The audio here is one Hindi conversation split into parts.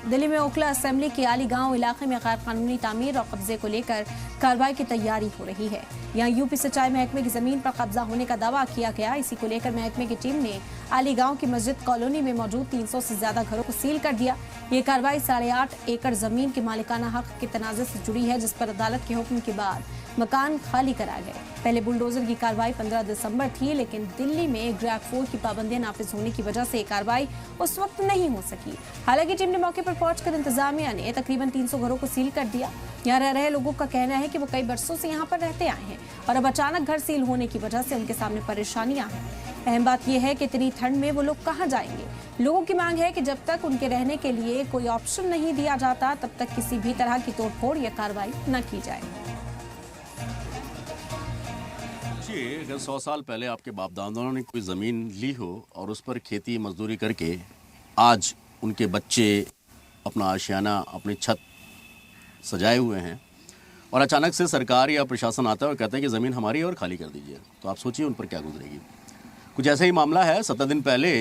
दिल्ली में ओखला असेंबली के आली गांव इलाके में गैर कानूनी तामीर और कब्जे को लेकर कार्रवाई की तैयारी हो रही है। यहां यूपी सिंचाई महकमे की जमीन पर कब्जा होने का दावा किया गया। इसी को लेकर महकमे की टीम ने आली गांव की मस्जिद कॉलोनी में मौजूद 300 से ज्यादा घरों को सील कर दिया। ये कार्रवाई 8.5 एकड़ जमीन के मालिकाना हक के तनाज़े से जुड़ी है, जिस पर अदालत के हुक्म के बाद मकान खाली कराए गए। पहले बुलडोजर की कार्रवाई 15 दिसंबर थी, लेकिन दिल्ली में ग्रैब 4 की पाबंदियां नाफिज होने की वजह से कार्रवाई उस वक्त नहीं हो सकी। हालांकि टीम ने मौके पर पहुंचकर इंतजामिया ने तकरीबन 300 घरों को सील कर दिया। यहाँ रह रहे लोगों का कहना है कि वो कई बरसों से यहाँ पर रहते आए हैं और अब अचानक घर सील होने की वजह से उनके सामने परेशानियां हैं। अहम बात यह है कि इतनी ठंड में वो लोग कहाँ जाएंगे। लोगों की मांग है कि जब तक उनके रहने के लिए कोई ऑप्शन नहीं दिया जाता, तब तक किसी भी तरह की तोड़फोड़ या कार्रवाई न की जाए। अगर 100 साल पहले आपके बाप दादाओं ने कोई ज़मीन ली हो और उस पर खेती मजदूरी करके आज उनके बच्चे अपना आशियाना, अपनी छत सजाए हुए हैं और अचानक से सरकार या प्रशासन आता है और कहता है कि ज़मीन हमारी है और खाली कर दीजिए, तो आप सोचिए उन पर क्या गुजरेगी। कुछ ऐसा ही मामला है। 17 दिन पहले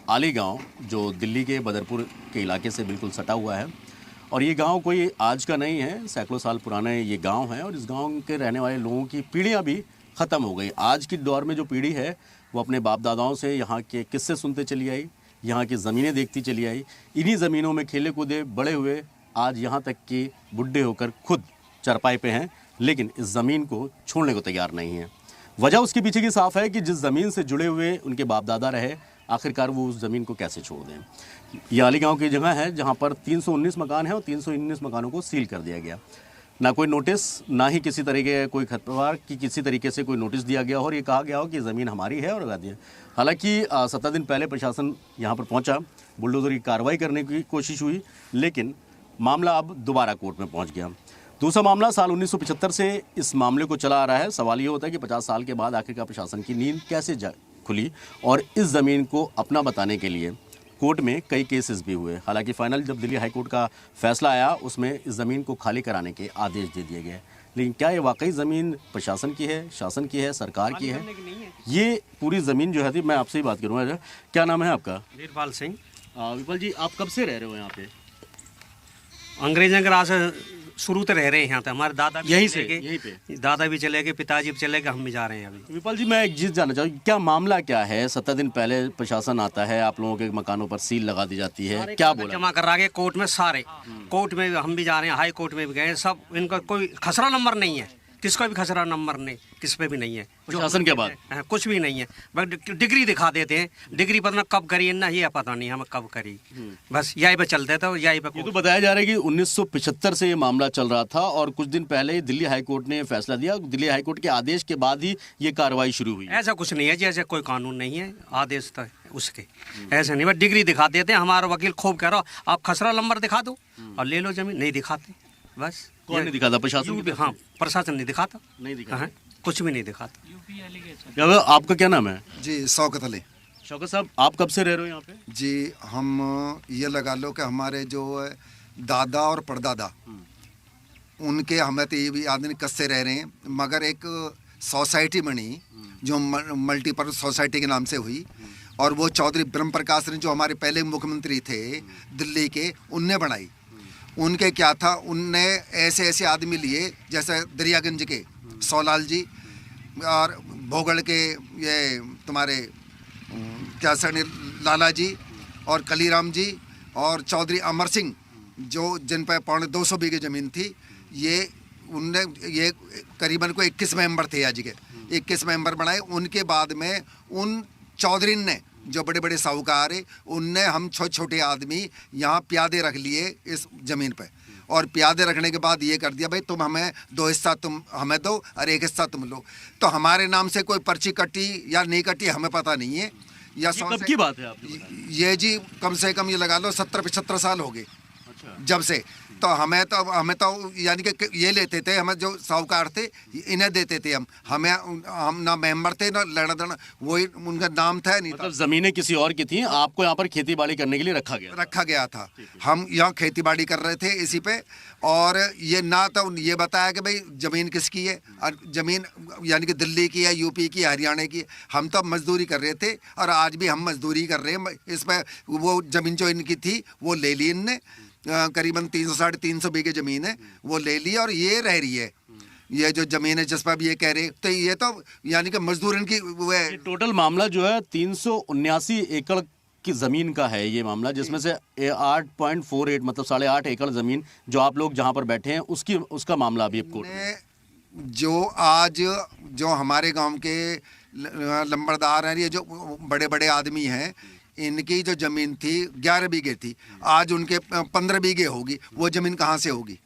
आली गाँव, जो दिल्ली के बदरपुर के इलाके से बिल्कुल सटा हुआ है, और ये गांव कोई आज का नहीं है, सैकड़ों साल पुराना ये गांव है और इस गांव के रहने वाले लोगों की पीढ़ियां भी ख़त्म हो गई। आज की दौर में जो पीढ़ी है वो अपने बाप दादाओं से यहाँ के किस्से सुनते चली आई, यहाँ की ज़मीनें देखती चली आई, इन्हीं ज़मीनों में खेले कूदे बड़े हुए, आज यहाँ तक कि बुढ़े होकर खुद चरपाई पे हैं, लेकिन इस ज़मीन को छोड़ने को तैयार नहीं है। वजह उसके पीछे की साफ़ है कि जिस ज़मीन से जुड़े हुए उनके बाप दादा रहे, आखिरकार वो उस ज़मीन को कैसे छोड़ दें। ये आली गाँव की जगह है जहाँ पर 319 मकान हैं और 319 मकानों को सील कर दिया गया। ना कोई नोटिस, ना ही किसी तरीके कोई खतवार की किसी तरीके से कोई नोटिस दिया गया हो और ये कहा गया हो कि ज़मीन हमारी है और लगा दिया। हालांकि 17 दिन पहले प्रशासन यहाँ पर पहुँचा, बुलडोज़र की कार्रवाई करने की कोशिश हुई, लेकिन मामला अब दोबारा कोर्ट में पहुँच गया। दूसरा मामला साल 1975 से इस मामले को चला आ रहा है। सवाल ये होता है कि 50 साल के बाद आखिरकार प्रशासन की नींद कैसे खुली और इस ज़मीन को अपना बताने के लिए कोर्ट में कई केसेस भी हुए। हालांकि फाइनल जब दिल्ली हाई कोर्ट का फैसला आया, उसमें इस ज़मीन को खाली कराने के आदेश दे दिए गए। लेकिन क्या ये वाकई ज़मीन प्रशासन की है, शासन की है, सरकार की है? ये पूरी ज़मीन जो है थी, मैं आपसे ही बात करूँगा। क्या नाम है आपका? वीरपाल सिंह। वीरपाल जी, आप कब से रह रहे हो यहाँ पे? अंग्रेजों के राज से शुरू तो रह रहे हैं यहाँ पे। हमारे दादा भी यहीं पे दादा भी चले गए, पिताजी भी चले गए, हम भी जा रहे हैं अभी। वीरपाल जी, मैं एक चीज़ जानना चाहूँ, क्या मामला क्या है? 17 दिन पहले प्रशासन आता है, आप लोगों के मकानों पर सील लगा दी जाती है, क्या बोला? जमा करा के कोर्ट में सारे, कोर्ट में हम भी जा रहे हैं, हाई कोर्ट में भी गए, सब इनका कोई खसरा नंबर नहीं है, किसका भी खसरा नंबर नहीं, किस पे भी नहीं है। प्रशासन के बाद कुछ भी नहीं है, बस डिग्री दिखा देते हैं। डिग्री पता कब करी ना, ये पता नहीं हमें कब करी, बस यही पे चलते थे। यही पे तो बताया जा रहा है कि 1975 से ये मामला चल रहा था और कुछ दिन पहले दिल्ली हाई कोर्ट ने फैसला दिया। दिल्ली हाई कोर्ट के आदेश के बाद ही ये कार्रवाई शुरू हुई। ऐसा कुछ नहीं है जी, ऐसा कोई कानून नहीं है, आदेश था उसके, ऐसा नहीं। बस डिग्री दिखा देते हैं। हमारा वकील खूब कह रहा आप खसरा नंबर दिखा दो और ले लो जमीन, नहीं दिखाते। बस कौन नहीं दिखाता? प्रशासन? हाँ, प्रशासन नहीं दिखाता, नहीं दिखाता, कुछ भी नहीं दिखाता। आपका क्या नाम है? जी, शौकत अली। शौकत साहब, आप कब से रह रहे हो यहाँ पे? जी, हम ये लगा लो कि हमारे जो दादा और परदादा, उनके हमें तो ये भी याद नहीं कब से रह रहे हैं, मगर एक सोसाइटी बनी जो मल्टीपर्पज सोसाइटी के नाम से हुई और वो चौधरी ब्रह्म प्रकाश ने, जो हमारे पहले मुख्यमंत्री थे दिल्ली के, उनने बनाई। उनके क्या था, उनने ऐसे ऐसे आदमी लिए जैसे दरियागंज के सोलाल जी और भोगड़ के ये तुम्हारे क्या सर लाला जी और कलीराम जी और चौधरी अमर सिंह, जो जिन पर 250 बीघे ज़मीन थी। ये उनने ये करीबन को 21 मेंबर थे आज के, 21 मेंबर बनाए। उनके बाद में उन चौधरी ने, जो बड़े बड़े साहूकार है, उनने हम छोटे छोटे आदमी यहाँ प्यादे रख लिए इस ज़मीन पे, और प्यादे रखने के बाद ये कर दिया भाई तुम हमें 2 हिस्सा तुम हमें दो और 1 हिस्सा तुम लो। तो हमारे नाम से कोई पर्ची कटी या नहीं कटी हमें पता नहीं है। या कब की बात है आपने बताया? ये जी कम से कम ये लगा लो 70-75 साल हो गए जब से। तो हमें तो यानी कि ये लेते थे, हमें जो साहूकार थे इन्हें देते थे हम ना मेंबर थे ना लेना देना, वही उनका नाम था नहीं। मतलब ज़मीनें किसी और की थी, आपको यहाँ पर खेती बाड़ी करने के लिए रखा गया था। हम यहाँ खेती बाड़ी कर रहे थे इसी पे, और ये ना तो ये बताया कि भाई ज़मीन किसकी है, और ज़मीन यानी कि दिल्ली की है, यूपी की, हरियाणा की। हम तो मजदूरी कर रहे थे और आज भी हम मजदूरी कर रहे हैं इस पर। वो ज़मीन जो इनकी थी वो ले ली इनने, करीबन 300 साढ़े 300 बीघे जमीन है, वो ले ली और ये रह रही है। ये जो जमीन है जिस पर भी ये कह रहे, तो ये तो यानी कि मजदूर इनकी वो है। ये टोटल मामला जो है 379 एकड़ की ज़मीन का है ये मामला, जिसमें से 8.48 मतलब 8.5 एकड़ ज़मीन जो आप लोग जहां पर बैठे हैं उसका मामला अभी कोर्ट में। जो आज जो हमारे गांव के लंबरदार हैं, ये जो बड़े बड़े आदमी हैं, इनकी जो ज़मीन थी 11 बीघे थी, आज उनके 15 बीघे होगी। वो ज़मीन कहाँ से होगी?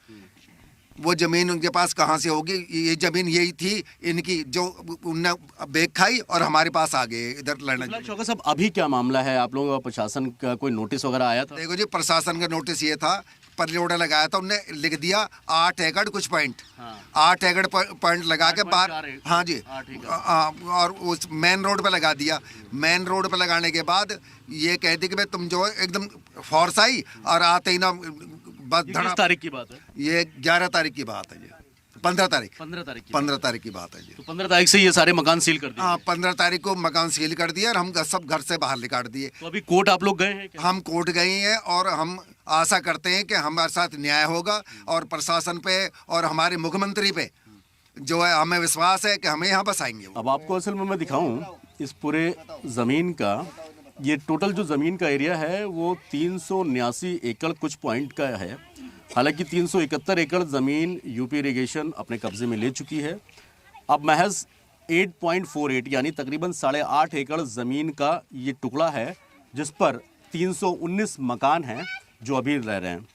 वो ज़मीन उनके पास कहाँ से होगी? ये ज़मीन यही थी इनकी, जो उनने बेच खाई और हमारे पास आ गए इधर लड़ना। चौका साहब, अभी क्या मामला है? आप लोगों का प्रशासन का कोई नोटिस वगैरह आया था? देखो जी, प्रशासन का नोटिस ये था, परियोड़ा लगाया था, उनने लिख दिया 8 एकड़ कुछ पॉइंट। हाँ। 8 एकड़ पॉइंट लगा के बाहर, हाँ जी, और उस मेन रोड पे लगा दिया। मेन रोड पे लगाने के बाद ये कह दी कि भाई तुम जो एकदम फोर्स आई और आते ही ना बस। किस तारीख की बात है? ये 11 तारीख की बात है। ये 15 तारीख की बात है। तो 15 तारीख से ये सारे मकान सील कर दिए? हाँ, 15 तारीख को मकान सील कर दिया और हम सब घर से बाहर निकाल दिए। तो अभी कोर्ट आप लोग गए हैं क्या? हम कोर्ट गए हैं और हम आशा करते हैं कि हमारे साथ न्याय होगा और प्रशासन पे और हमारे मुख्यमंत्री पे जो है हमें विश्वास है कि हमें यहाँ बसाएंगे। अब आपको असल में मैं दिखाऊं इस पूरे ज़मीन का, ये टोटल जो ज़मीन का एरिया है वो 379 एकड़ कुछ पॉइंट का है। हालांकि 371 एकड़ ज़मीन यूपी इरिगेशन अपने कब्जे में ले चुकी है। अब महज 8.48 यानी तकरीबन 8.5 एकड़ ज़मीन का ये टुकड़ा है, जिस पर 319 मकान हैं जो अभी रह रहे हैं।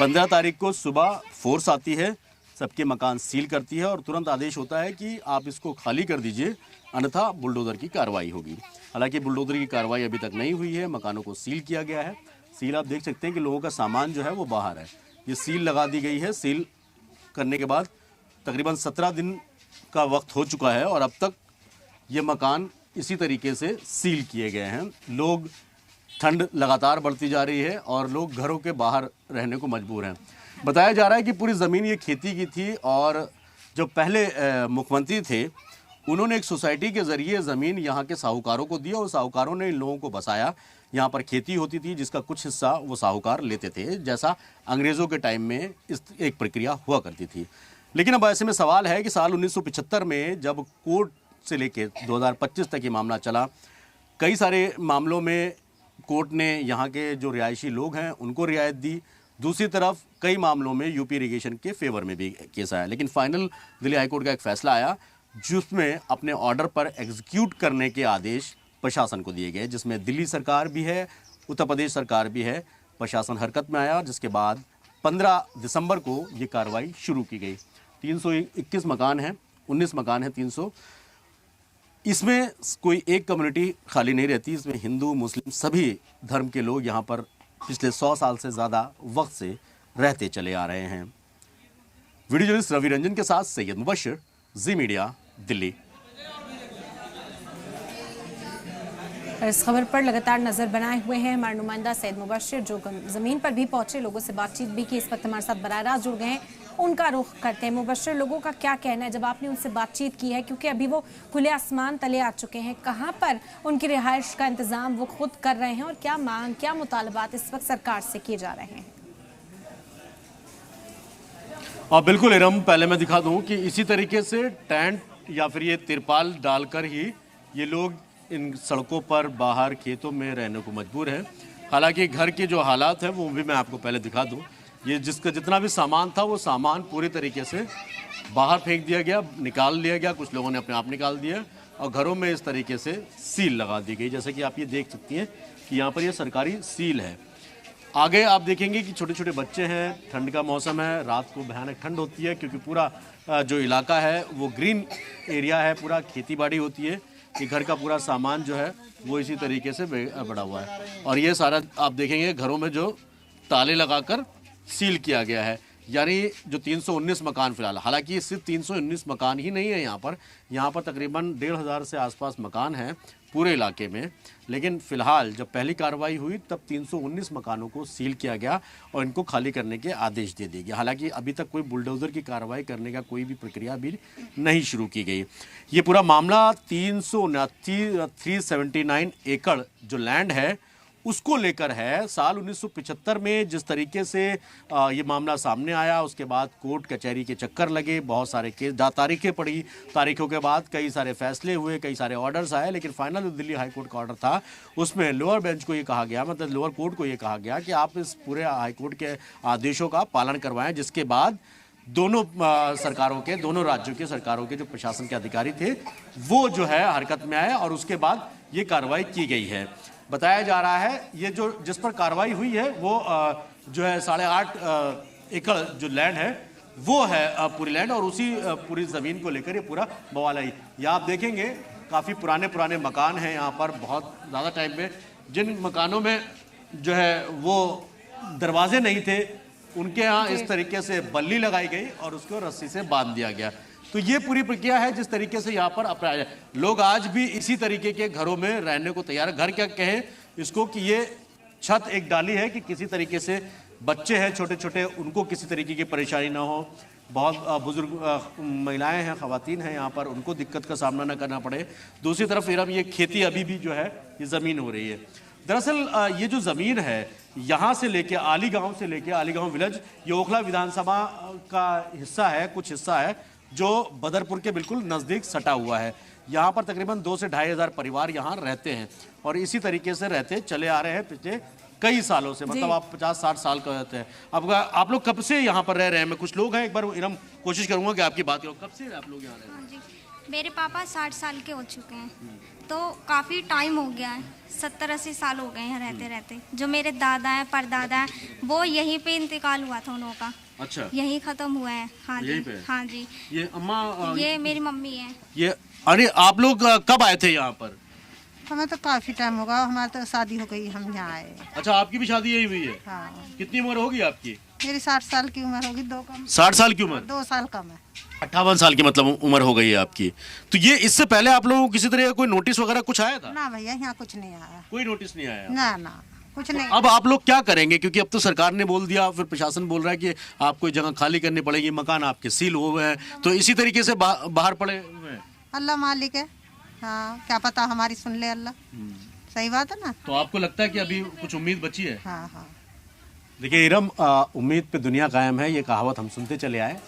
15 तारीख को सुबह फोर्स आती है, सबके मकान सील करती है और तुरंत आदेश होता है कि आप इसको खाली कर दीजिए, अन्यथा बुलडोज़र की कार्रवाई होगी। हालांकि बुलडोज़र की कार्रवाई अभी तक नहीं हुई है, मकानों को सील किया गया है। सील आप देख सकते हैं कि लोगों का सामान जो है वो बाहर है। ये सील लगा दी गई है। सील करने के बाद तकरीबन 17 दिन का वक्त हो चुका है और अब तक ये मकान इसी तरीके से सील किए गए हैं। लोग, ठंड लगातार बढ़ती जा रही है और लोग घरों के बाहर रहने को मजबूर हैं। बताया जा रहा है कि पूरी ज़मीन ये खेती की थी और जो पहले मुख्यमंत्री थे उन्होंने एक सोसाइटी के ज़रिए ज़मीन यहाँ के साहूकारों को दी और साहूकारों ने इन लोगों को बसाया। यहाँ पर खेती होती थी जिसका कुछ हिस्सा वो साहूकार लेते थे, जैसा अंग्रेज़ों के टाइम में इस एक प्रक्रिया हुआ करती थी। लेकिन अब ऐसे में सवाल है कि साल 1975 में जब कोर्ट से लेकर 2025 तक ये मामला चला, कई सारे मामलों में कोर्ट ने यहाँ के जो रिहायशी लोग हैं उनको रियायत दी। दूसरी तरफ कई मामलों में यूपी इरिगेशन के फेवर में भी केस आया। लेकिन फाइनल दिल्ली हाईकोर्ट का एक फैसला आया जिसमें अपने ऑर्डर पर एग्जीक्यूट करने के आदेश प्रशासन को दिए गए, जिसमें दिल्ली सरकार भी है, उत्तर प्रदेश सरकार भी है। प्रशासन हरकत में आया, जिसके बाद 15 दिसंबर को ये कार्रवाई शुरू की गई। 321 मकान हैं, 19 मकान हैं 300। इसमें कोई एक कम्युनिटी खाली नहीं रहती, इसमें हिंदू मुस्लिम सभी धर्म के लोग यहाँ पर पिछले 100 साल से ज़्यादा वक्त से रहते चले आ रहे हैं। वीडियो जर्नलिस्ट रवि रंजन के साथ सैयद मुबशर, जी मीडिया, दिल्ली। इस खबर पर लगातार नजर बनाए हुए हैं हमारे नुमाइंदा सैयद मुबशर, जो जमीन पर भी पहुंचे, लोगों से बातचीत भी की, इस वक्त हमारे साथ बराह रास्त जुड़ गए हैं। उनका रुख करते हैं। मुबशर, लोगों का क्या कहना है जब आपने उनसे बातचीत की है, क्योंकि अभी वो खुले आसमान तले आ चुके हैं, कहाँ पर उनकी रिहाइश का इंतजाम वो खुद कर रहे हैं और क्या मांग, क्या मुतालबात इस वक्त सरकार से किए जा रहे हैं? बिल्कुल इरम, पहले मैं दिखा दूं कि इसी तरीके से टेंट या फिर ये तिरपाल डालकर ही ये लोग इन सड़कों पर बाहर खेतों में रहने को मजबूर हैं। हालांकि घर के जो हालात हैं वो भी मैं आपको पहले दिखा दूं। ये जिसका जितना भी सामान था वो सामान पूरी तरीके से बाहर फेंक दिया गया, निकाल लिया गया, कुछ लोगों ने अपने आप निकाल दिया और घरों में इस तरीके से सील लगा दी गई। जैसे कि आप ये देख सकती हैं कि यहाँ पर ये सरकारी सील है। आगे आप देखेंगे कि छोटे छोटे बच्चे हैं, ठंड का मौसम है, रात को भयानक ठंड होती है क्योंकि पूरा जो इलाका है वो ग्रीन एरिया है, पूरा खेती बाड़ी होती है। कि घर का पूरा सामान जो है वो इसी तरीके से बड़ा हुआ है और ये सारा आप देखेंगे घरों में जो ताले लगाकर सील किया गया है। यानी जो 319 मकान फिलहाल, हालांकि सिर्फ 319 मकान ही नहीं है यहाँ पर तकरीबन 1500 से आसपास मकान हैं पूरे इलाके में। लेकिन फ़िलहाल जब पहली कार्रवाई हुई तब 319 मकानों को सील किया गया और इनको खाली करने के आदेश दे दिए गए। हालांकि अभी तक कोई बुलडोज़र की कार्रवाई करने का कोई भी प्रक्रिया भी नहीं शुरू की गई। ये पूरा मामला 379 एकड़ जो लैंड है उसको लेकर है। साल 1975 में जिस तरीके से ये मामला सामने आया, उसके बाद कोर्ट कचहरी के चक्कर लगे, बहुत सारे केस, तारीखें पड़ी, तारीखों के बाद कई सारे फैसले हुए, कई सारे ऑर्डर्स आए, लेकिन फाइनल दिल्ली हाई कोर्ट का ऑर्डर था, उसमें लोअर बेंच को ये कहा गया, मतलब लोअर कोर्ट को ये कहा गया कि आप इस पूरे हाई कोर्ट के आदेशों का पालन करवाएं, जिसके बाद दोनों सरकारों के, दोनों राज्यों के सरकारों के जो प्रशासन के अधिकारी थे वो जो है हरकत में आए और उसके बाद ये कार्रवाई की गई है। बताया जा रहा है ये जो जिस पर कार्रवाई हुई है वो जो है 8.5 एकड़ जो लैंड है वो है पूरी लैंड, और उसी पूरी ज़मीन को लेकर ये पूरा बवाल है। ये आप देखेंगे काफ़ी पुराने मकान हैं यहाँ पर, बहुत ज़्यादा टाइम में जिन मकानों में जो है वो दरवाजे नहीं थे उनके यहाँ इस तरीके से बल्ली लगाई गई और उसको रस्सी से बांध दिया गया। तो ये पूरी प्रक्रिया है जिस तरीके से यहाँ पर अपनाया जाए। लोग आज भी इसी तरीके के घरों में रहने को तैयार है। घर क्या कहें इसको कि ये छत एक डाली है कि किसी तरीके से बच्चे हैं छोटे छोटे, उनको किसी तरीके की परेशानी ना हो, बहुत बुजुर्ग महिलाएं हैं, खवातीन हैं यहाँ पर, उनको दिक्कत का सामना ना करना पड़े। दूसरी तरफ इरम ये खेती अभी भी जो है ये ज़मीन हो रही है। दरअसल ये जो ज़मीन है यहाँ से लेके आलीगांव से लेके आलीगांव विलेज, ये ओखला विधानसभा का हिस्सा है, कुछ हिस्सा है जो बदरपुर के बिल्कुल नज़दीक सटा हुआ है। यहाँ पर तकरीबन 2 से 2.5 हज़ार परिवार यहाँ रहते हैं और इसी तरीके से रहते चले आ रहे हैं पिछले कई सालों से, मतलब आप 50-60 साल का रहते हैं। अब आप लोग कब से यहाँ पर रह रहे हैं? मैं कुछ लोग हैं, एक बार इरम कोशिश करूँगा कि आपकी बात करो, कब से आप लोग यहाँ रह रहे हैं? हाँ जी, मेरे पापा 60 साल के हो चुके हैं, तो काफ़ी टाइम हो गया है, 70-80 साल हो गए हैं रहते रहते। जो मेरे दादा हैं, परदादा हैं, वो यहीं पे इंतकाल हुआ था उन लोगों का। अच्छा, यहीं ख़त्म हुआ है। हाँ जी, हाँ जी। ये अम्मा ये मेरी मम्मी है। ये अरे आप लोग कब आए थे यहाँ पर? हमें तो काफी टाइम होगा, हमारी तो शादी हो गई, हम यहाँ आए। अच्छा, आपकी भी शादी यही हुई है? हाँ। कितनी उम्र होगी आपकी? मेरी 60 साल की उम्र होगी, 2 कम। 60 साल की उम्र? 2 साल कम है। 58 साल की मतलब उम्र हो गई है आपकी। तो ये इससे पहले आप लोगों को किसी तरह का कोई नोटिस वगैरह कुछ आया था? ना भैया, यहाँ कुछ नहीं आया। कोई नोटिस नहीं आया? ना कुछ नहीं। अब आप लोग क्या करेंगे? क्योंकि अब तो सरकार ने बोल दिया, फिर प्रशासन बोल रहा है कि आपको जगह खाली करनी पड़ेगी, मकान आपके सील हुए हैं, तो इसी तरीके से बाहर पड़े हुए हैं। अल्लाह मालिक है, हाँ, क्या पता हमारी सुन ले अल्लाह। सही बात है ना। तो आपको लगता है कि अभी कुछ उम्मीद बची है? हाँ। देखिए इरम, उम्मीद पे दुनिया कायम है, ये कहावत हम सुनते चले आए,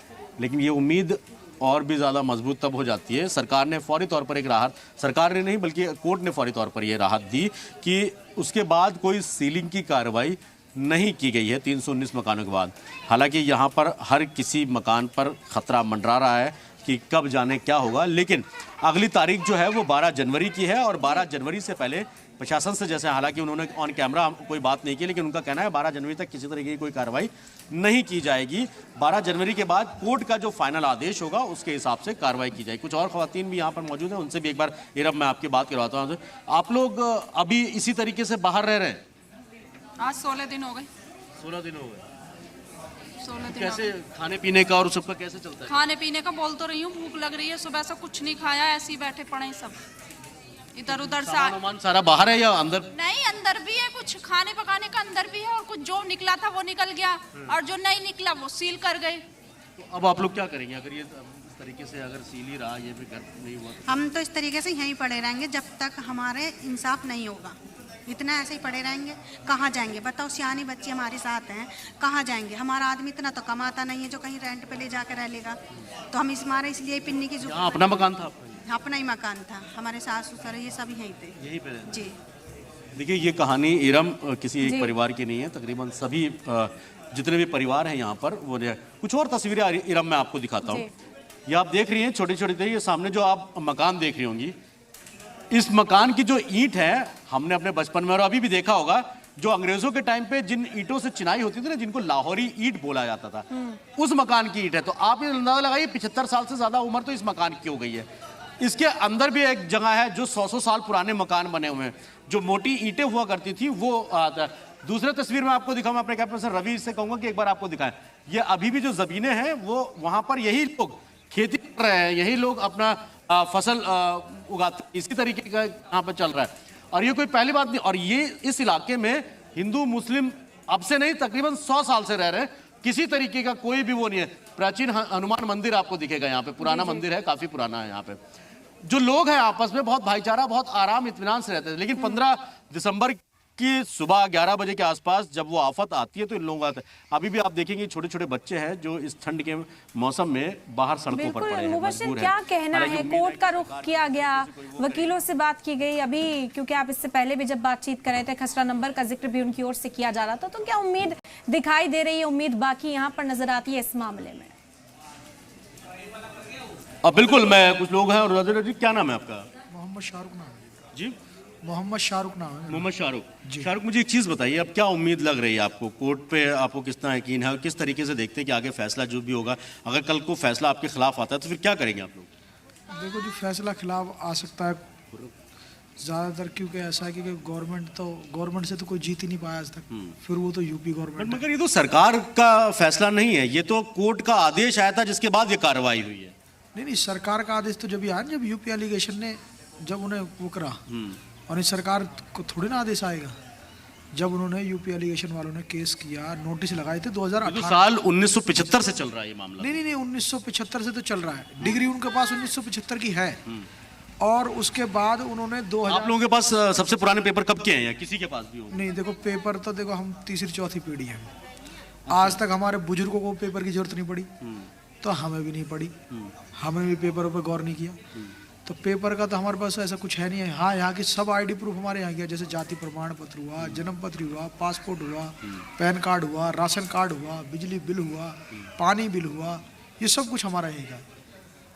लेकिन ये उम्मीद और भी ज़्यादा मजबूत तब हो जाती है। सरकार ने फौरी तौर पर एक राहत, सरकार ने नहीं बल्कि कोर्ट ने फौरी तौर पर यह राहत दी कि उसके बाद कोई सीलिंग की कार्रवाई नहीं की गई है 319 मकानों के बाद। हालांकि यहाँ पर हर किसी मकान पर खतरा मंडरा रहा है कि कब जाने क्या होगा, लेकिन अगली तारीख जो है वो 12 जनवरी की है और 12 जनवरी से पहले प्रशासन से, जैसे हालांकि उन्होंने ऑन कैमरा कोई बात नहीं की, लेकिन उनका कहना है 12 जनवरी तक किसी तरह की कोई कार्रवाई नहीं की जाएगी। 12 जनवरी के बाद कोर्ट का जो फाइनल आदेश होगा उसके हिसाब से कार्रवाई की जाएगी। कुछ और खवातीन भी यहाँ पर मौजूद हैं, उनसे भी एक बार इरम मैं आपकी बात करवाता हूँ। आप लोग अभी इसी तरीके से बाहर रह रहे हैं? आज 16 दिन हो गए। 16 दिन हो गए। 16 दिन कैसे खाने पीने का और सबका कैसे चलता है? खाने पीने का बोल तो रही हूँ, भूख लग रही है, सुबह से कुछ नहीं खाया, ऐसे ही बैठे पड़े हैं सब, इधर उधर से। सामान सारा बाहर है या अंदर? नहीं, अंदर भी है, कुछ खाने पकाने का अंदर भी है, और कुछ जो निकला था वो निकल गया और जो नहीं निकला वो सील कर गए। तो अब आप लोग क्या करेंगे अगर ये इस तरीके से अगर सील ही रहा, ये भी घर नहीं हुआ? हम तो इस तरीके से यहीं पड़े रहेंगे जब तक हमारे इंसाफ नहीं होगा। इतना ऐसे ही पड़े रहेंगे, कहाँ जाएंगे बताओ? सियानी बच्ची हमारे साथ हैं, कहाँ जाएंगे? हमारा आदमी इतना तो कमाता नहीं है जो कहीं रेंट पे ले जाकर रह लेगा। तो हम हमारे इसलिए पिन्नी की यहाँ अपना मकान था आपका? अपना ही मकान था, हमारे सास ससुर ये सब यहीं थे, यहीं पे रहते? जी। देखिए ये कहानी इरम किसी एक परिवार की नहीं है, तकरीबन सभी जितने भी परिवार हैं यहाँ पर वो कुछ और तस्वीरें इरम मैं आपको दिखाता हूँ। ये आप देख रही हैं छोटी छोटी, ये सामने जो आप मकान देख रही होंगी, इस मकान की जो ईंट है हमने अपने बचपन में और अभी भी देखा होगा, जो अंग्रेजों के टाइम पे जिन ईंटों से चिनाई होती थी ना, जिनको लाहौरी ईंट बोला जाता था, उस मकान की ईंट है। तो आप ये अंदाजा लगाइए 75 साल से ज्यादा उम्र तो इस मकान की हो गई है। इसके अंदर भी एक जगह है जो 100 साल पुराने मकान बने हुए हैं, जो मोटी ईंटें हुआ करती थी वो दूसरे तस्वीर में आपको दिखाऊंगा, अपने कैप्टन सर रवि से कहूंगा कि एक बार आपको दिखाएं। ये अभी भी जो जमीनें हैं वो वहां पर यही लोग खेती कर रहे हैं, यही लोग अपना फसल उगाते, इसी तरीके का यहाँ पर चल रहा है। और ये कोई पहली बात नहीं, और ये इस इलाके में हिंदू मुस्लिम अब से नहीं तकरीबन 100 साल से रह रहे हैं, किसी तरीके का कोई भी वो नहीं है। प्राचीन हनुमान मंदिर आपको दिखेगा यहाँ पे, पुराना मंदिर है, काफी पुराना है। यहाँ पे जो लोग हैं आपस में बहुत भाईचारा, बहुत आराम इत्मीनान से रहते हैं। लेकिन 15 दिसंबर कि सुबह 11 बजे के आसपास जब वो आफत आती है तो इन लोगों का आता है। अभी भी आप देखेंगे छोटे छोटे बच्चे हैं जो इस ठंड के मौसम में बाहर सड़कों पर पड़े हैं, मुबश्शिर, मजबूर क्या हैं। कहना है? कोर्ट का रुख किया गया, वकीलों से बात की गई अभी, क्योंकि आप इससे पहले भी जब बातचीत कर रहे थे खसरा नंबर का जिक्र भी उनकी ओर से किया जा रहा था, तो क्या उम्मीद दिखाई दे रही है, उम्मीद बाकी यहाँ पर नजर आती है इस मामले में? अब बिल्कुल, मैं कुछ लोग हैं। और जी क्या नाम है आपका? मोहम्मद शाहरुख नाम है जी, मोहम्मद शाहरुख नाम है। मोहम्मद शाहरुख। शाहरुख, मुझे एक चीज़ बताइए, अब क्या उम्मीद लग रही है आपको? कोर्ट पे आपको कितना यकीन है और किस तरीके से देखते हैं कि आगे फैसला जो भी होगा, अगर कल को फैसला आपके खिलाफ आता है तो फिर क्या करेंगे आप लोग? देखो जी, फैसला खिलाफ आ सकता है ज़्यादातर, क्योंकि ऐसा है कि गवर्नमेंट से तो कोई जीत ही नहीं पाया आज तक, फिर वो तो यूपी गवर्नमेंट। मगर ये तो सरकार का फैसला नहीं है, ये तो कोर्ट का आदेश आया था जिसके बाद ये कार्रवाई हुई है। नहीं, सरकार का आदेश तो जब आया जब यूपी एलिगेशन ने जब उन्हें वो करा, और इस सरकार को थोड़ी ना आदेश आएगा। जब उन्होंने यूपी एलिगेशन वालों ने केस किया, नोटिस लगाए थे 2018 साल 1975 से चल रहा है ये मामला। नहीं, 1975 से तो चल रहा है। डिग्री उनके पास 1975 की है, और उसके बाद उन्होंने 2000। आप लोगों के पास सबसे पुराने पेपर कब के हैं या किसी के पास भी हो? नहीं, देखो पेपर तो देखो हम तीसरी चौथी पीढ़ी है, आज तक हमारे बुजुर्गों को पेपर की जरूरत नहीं पड़ी, तो हमें भी नहीं पड़ी, हमने भी पेपरों पर गौर नहीं किया। तो पेपर का तो हमारे पास ऐसा कुछ है नहीं है। हाँ, यहाँ की सब आईडी प्रूफ हमारे यहाँ गया, जैसे जाति प्रमाण पत्र हुआ, जन्म पत्र हुआ, पासपोर्ट हुआ, पैन कार्ड हुआ, राशन कार्ड हुआ, बिजली बिल हुआ, पानी बिल हुआ, ये सब कुछ हमारा यहीं का।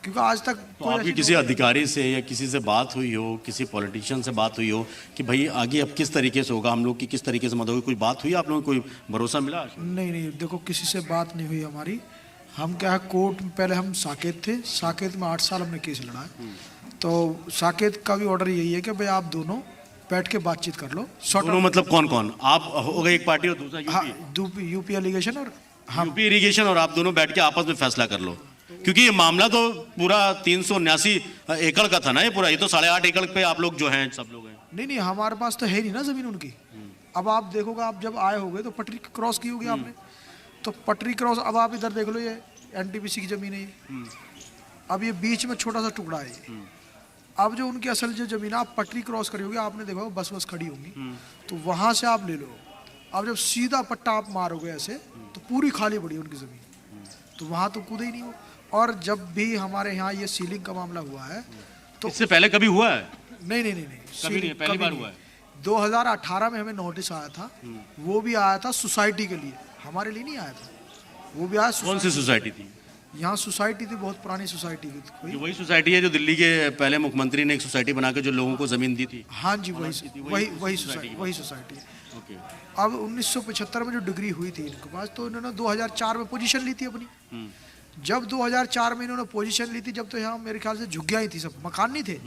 क्योंकि आज तक तो आपकी किसी अधिकारी से या किसी से बात हुई हो, किसी पॉलिटिशियन से बात हुई हो कि भाई आगे अब किस तरीके से होगा, हम लोग की किस तरीके से मदद होगी, कोई बात हुई? आप लोगों को कोई भरोसा मिला? नहीं, देखो किसी से बात नहीं हुई हमारी। हम क्या है, कोर्ट में पहले हम साकेत थे, साकेत में 8 साल हमने केस लड़ा है, तो साकेत का भी ऑर्डर यही है कि भाई आप दोनों बैठ के बातचीत कर लो। दोनों मतलब कौन कौन? आप हो गए एक पार्टी और दूसरा यूपी एलिगेशन और यूपी इरिगेशन, और आप दोनों बैठ के आपस में फैसला कर लो। क्योंकि ये मामला तो पूरा 379 एकड़ का था ना, ये पूरा, ये तो 8.5 एकड़ पे आप लोग जो हैं सब लोग हैं। नहीं, हमारे पास तो है नहीं ना जमीन उनकी। अब आप देखोगे, आप जब आए होगे तो पटरी क्रॉस की होगी आपने, तो पटरी क्रॉस, अब आप इधर देख लो, ये एनटीपीसी की जमीन है ये, अब ये बीच में छोटा सा टुकड़ा है ये। अब जो उनकी असल जो जमीन, आप पटरी क्रॉस करी होगी, आपने देखा होगा बस खड़ी होंगी, तो वहां से आप ले लो। अब जब सीधा पट्टा आप मारोगे ऐसे, तो पूरी खाली पड़ी उनकी जमीन, तो वहां तो कूदे ही नहीं हो। और जब भी हमारे यहाँ ये सीलिंग का मामला हुआ है, तो इससे पहले कभी हुआ है? नहीं, कभी नहीं, पहली बार हुआ है। 2018 में हमें नोटिस आया था, वो भी आया था सोसाइटी के लिए, हमारे लिए नहीं आया था। वो भी आया। कौन सी सोसाइटी थी? यहाँ सोसाइटी थी, बहुत पुरानी सोसाइटी थी। वही सोसाइटी है जो दिल्ली के पहले मुख्यमंत्री ने एक सोसाइटी बना के जो लोगों को जमीन दी थी? हाँ जी, वही सोसाइटी। अब 1975 में जो डिग्री हुई थी इनके पास, तो इन्होंने 2004 में पोजीशन ली थी अपनी। जब 2004 में इन्होंने पोजीशन ली थी, जब तो यहाँ मेरे ख्याल से झुग्गियाँ ही थी, सब मकान नहीं थे।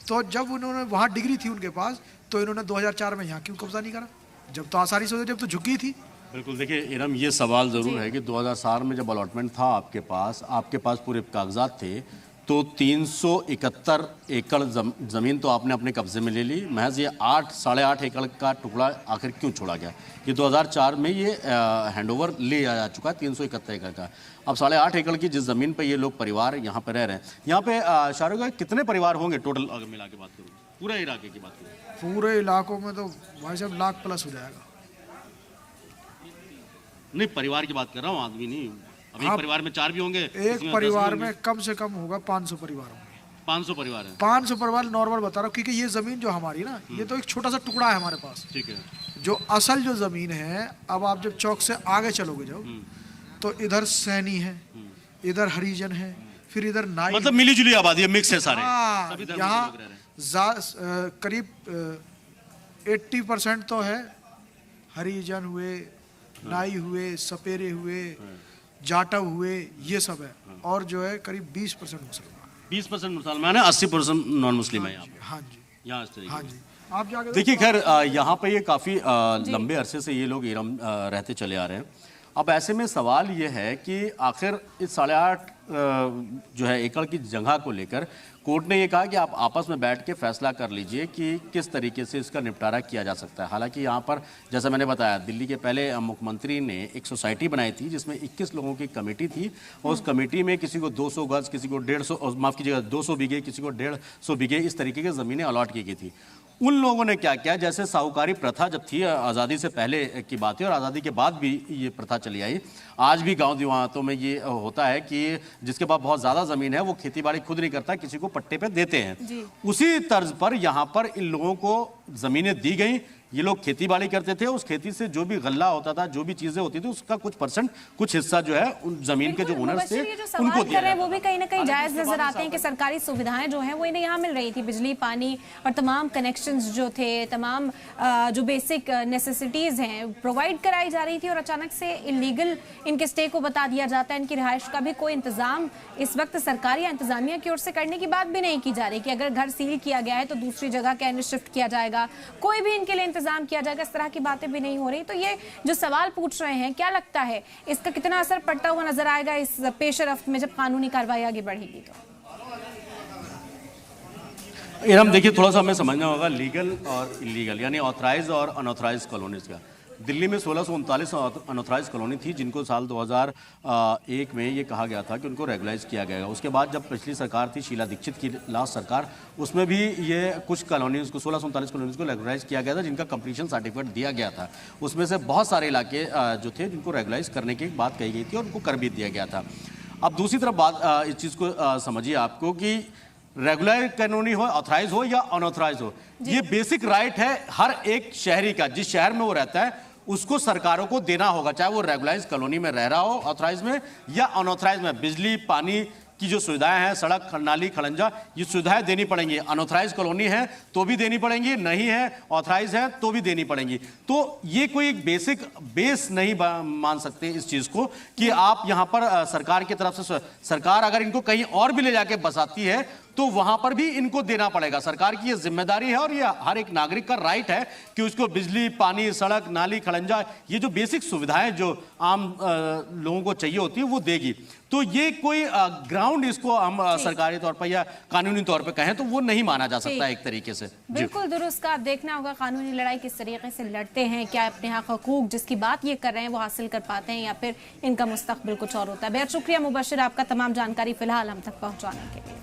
तो जब उन्होंने वहाँ डिग्री थी उनके पास, तो इन्होंने 2004 में यहाँ क्यों कब्जा नहीं करा? जब तो आसानी से, जब तो झुग्गी थी। बिल्कुल, देखिए इरम, ये सवाल ज़रूर है कि 2004 में जब अलॉटमेंट था आपके पास पूरे कागजात थे, तो 371 एकड़ ज़मीन तो आपने अपने कब्जे में ले ली, महज ये 8.5 एकड़ का टुकड़ा आखिर क्यों छोड़ा गया? ये 2004 में ये हैंडओवर ले आ चुका है 371 एकड़ का। अब 8.5 एकड़ की जिस ज़मीन पे ये लोग परिवार यहाँ पे रह रहे हैं, यहाँ पे शाहरुख भाई कितने परिवार होंगे टोटल अगर मिला के बात करूँ, पूरे इलाके की बात करूँ? पूरे इलाकों में तो भाई साहब लाख प्लस हो जाएगा। नहीं, परिवार की बात कर रहा हूँ, आदमी नहीं। अब एक परिवार में 4 भी होंगे, एक परिवार में कम से कम होगा 500 परिवार होंगे। 500 परिवार है? 500 परिवार नॉर्मल बता रहा हूँ, क्योंकि ये जमीन जो हमारी ना, ये तो एक छोटा सा टुकड़ा है हमारे पास। ठीक है। जो असल जो जमीन है, अब आप जब चौक से आगे चलोगे जब, तो इधर सैनी है, इधर हरिजन है, फिर इधर नाई, मतलब मिली जुली आबादी है, मिक्स है सारे। यहाँ करीब 80% तो है हरिजन हुए, नाई हुए, सपेरे हुए, जाटव हुए, ये सब है। और जो है करीब 20% मुसलमान। 20% मुसलमान है, 80% नॉन मुस्लिम है यहाँ। हाँ जी, यहाँ इस तरीके। हाँ जी। आप जाके देखिए, खैर यहाँ पे ये काफ़ी लंबे अरसे से ये लोग इरम रहते चले आ रहे हैं। अब ऐसे में सवाल ये है कि आखिर इस 8.5 जो है एकड़ की जगह को लेकर कोर्ट ने ये कहा कि आप आपस में बैठ के फैसला कर लीजिए कि किस तरीके से इसका निपटारा किया जा सकता है। हालांकि यहाँ पर जैसा मैंने बताया, दिल्ली के पहले मुख्यमंत्री ने एक सोसाइटी बनाई थी जिसमें 21 लोगों की कमेटी थी, और उस कमेटी में किसी को 200 गज, किसी को 150, माफ़ कीजिएगा 200 बीघे, किसी को 150 बीघे, इस तरीके की ज़मीनें अलॉट की गई थी। उन लोगों ने क्या किया, जैसे साहूकारी प्रथा जब थी आज़ादी से पहले की बात है और आज़ादी के बाद भी ये प्रथा चली आई, आज भी गांव दिवातों में ये होता है कि जिसके पास बहुत ज़्यादा ज़मीन है वो खेती बाड़ी खुद नहीं करता, किसी को पट्टे पे देते हैं। उसी तर्ज पर यहाँ पर इन लोगों को ज़मीनें दी गई, ये लोग खेती बाड़ी करते थे, उस खेती से जो भी गल्ला होता था, जो भी चीजें होती थी, उसका कुछ परसेंट, कुछ हिस्सा जो है उन जमीन के जो ओनर्स थे उनको दिया जाता था। वो भी कहीं ना कहीं जायज नजर आते हैं कि सरकारी सुविधाएं जो हैं वो इन्हें यहाँ मिल रही थी, बिजली, पानी और तमाम कनेक्शंस जो थे, तमाम जो बेसिक नेसेसिटीज हैं प्रोवाइड कराई जा रही थी, और अचानक से इलीगल इनके स्टे को बता दिया जाता है। इनकी रिहाइश का भी कोई इंतजाम इस वक्त सरकारी या इंतजामिया की ओर से करने की बात भी नहीं की जा रही कि अगर घर सील किया गया है तो दूसरी जगह क्या इन्हें शिफ्ट किया जाएगा, कोई भी इनके लिए इंतजाम किया जाएगा, इस तरह की बातें भी नहीं हो रही। तो ये जो सवाल पूछ रहे हैं, क्या लगता है इसका कितना असर पड़ता हुआ नजर आएगा इस पेशरफ्त में जब कानूनी कार्रवाई आगे बढ़ेगी? तो हम देखिए, थोड़ा सा हमें समझना होगा लीगल और इलीगल, यानी ऑथराइज और अनऑथराइज कॉलोनीज का। दिल्ली में 1639 अनऑथराइज कॉलोनी थी जिनको साल 2001 में ये कहा गया था कि उनको रेगुलाइज किया गया। उसके बाद जब पिछली सरकार थी, शीला दीक्षित की लास्ट सरकार, उसमें भी ये कुछ कॉलोनीज को 1639 कॉलोनीज को रेगुलाइज किया गया था जिनका कंप्लीशन सर्टिफिकेट दिया गया था। उसमें से बहुत सारे इलाके जो थे जिनको रेगुलाइज करने की बात कही गई थी और उनको कर भी दिया गया था। अब दूसरी तरफ बात इस चीज़ को समझिए आपको कि रेगुलर कॉलोनी हो, ऑथराइज हो या अनऑथराइज हो, ये बेसिक राइट है हर एक शहरी का। जिस शहर में वो रहता है उसको सरकारों को देना होगा, चाहे वो रेगुलाइज कॉलोनी में रह रहा हो, ऑथराइज में या अनऑथराइज में। बिजली, पानी की जो सुविधाएं हैं, सड़क, नाली, खड़ंजा, ये सुविधाएं देनी पड़ेंगी। अनऑथराइज कॉलोनी है तो भी देनी पड़ेंगी, नहीं है ऑथराइज है तो भी देनी पड़ेंगी। तो ये कोई एक बेसिक बेस नहीं मान सकते इस चीज को कि आप यहां पर सरकार की तरफ से, सरकार अगर इनको कहीं और भी ले जाके बसाती है तो वहां पर भी इनको देना पड़ेगा। सरकार की ये जिम्मेदारी है और ये हर एक नागरिक का राइट है कि उसको बिजली, पानी, सड़क, नाली, खड़ंजा, ये जो बेसिक सुविधाएं जो आम लोगों को चाहिए होती है वो देगी। तो ये कोई ग्राउंड इसको हम सरकारी तौर पर या कानूनी तौर पर कहें तो वो नहीं माना जा सकता एक तरीके से। बिल्कुल दुरुस्त का देखना होगा कानूनी लड़ाई किस तरीके से लड़ते हैं, क्या अपने हक हकूक जिसकी बात ये कर रहे हैं वो हासिल कर पाते हैं या फिर इनका मुस्तकबिल कुछ और होता है। बेहद शुक्रिया मुबशिर आपका तमाम जानकारी फिलहाल हम तक पहुंचाने के लिए।